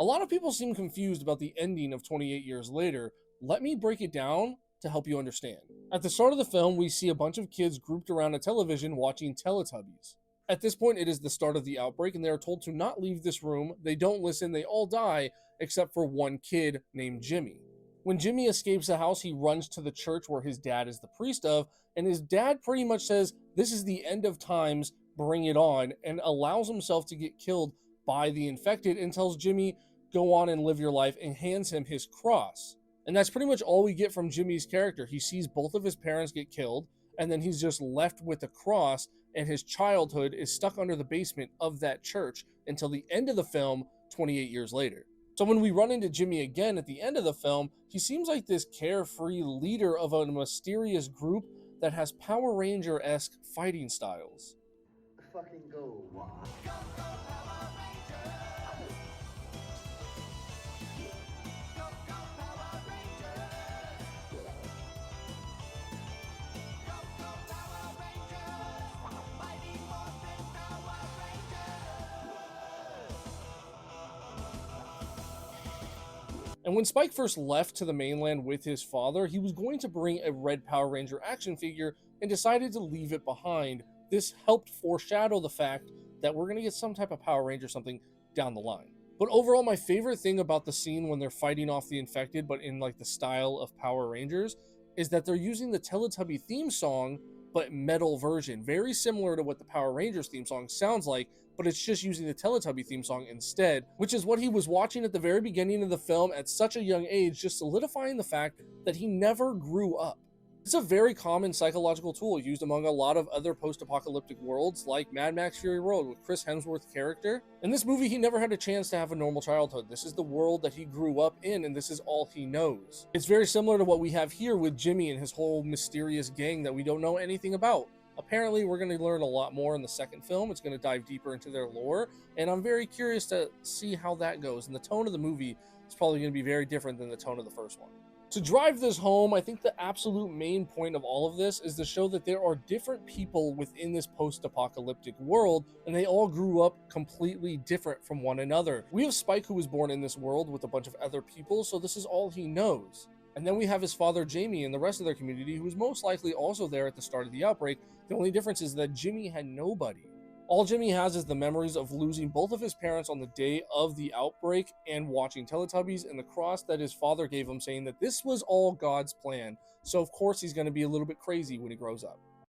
A lot of people seem confused about the ending of 28 years later. Let me break it down to help you understand. At the start of the film, we see a bunch of kids grouped around a television watching Teletubbies. At this point, it is the start of the outbreak, and they are told to not leave this room. They don't listen, they all die, except for one kid named Jimmy. When Jimmy escapes the house, he runs to the church where his dad is the priest of, and his dad pretty much says, "This is the end of times, bring it on," and allows himself to get killed by the infected and tells Jimmy, "Go on and live your life," and hands him his cross. And that's pretty much all we get from Jimmy's character. He sees both of his parents get killed, and then he's just left with the cross, and his childhood is stuck under the basement of that church until the end of the film, 28 years later. So when we run into Jimmy again at the end of the film, he seems like this carefree leader of a mysterious group that has Power Ranger-esque fighting styles. Fucking go, Wad. And when Spike first left to the mainland with his father, he was going to bring a red Power Ranger action figure and decided to leave it behind. This helped foreshadow the fact that we're going to get some type of Power Ranger something down the line. But overall, my favorite thing about the scene when they're fighting off the infected, but in like the style of Power Rangers, is that they're using the Teletubby theme song, but metal version. Very similar to what the Power Rangers theme song sounds like, but it's just using the Teletubby theme song instead, which is what he was watching at the very beginning of the film at such a young age, just solidifying the fact that he never grew up. It's a very common psychological tool used among a lot of other post-apocalyptic worlds like Mad Max Fury Road with Chris Hemsworth's character. In this movie, he never had a chance to have a normal childhood. This is the world that he grew up in, and this is all he knows. It's very similar to what we have here with Jimmy and his whole mysterious gang that we don't know anything about. Apparently, we're going to learn a lot more in the second film. It's going to dive deeper into their lore, and I'm very curious to see how that goes. And the tone of the movie is probably going to be very different than the tone of the first one. To drive this home, I think the absolute main point of all of this is to show that there are different people within this post-apocalyptic world, and they all grew up completely different from one another. We have Spike, who was born in this world with a bunch of other people, so this is all he knows. And then we have his father, Jamie, and the rest of their community, who was most likely also there at the start of the outbreak. The only difference is that Jimmy had nobody. All Jimmy has is the memories of losing both of his parents on the day of the outbreak and watching Teletubbies and the cross that his father gave him, saying that this was all God's plan. So of course he's going to be a little bit crazy when he grows up.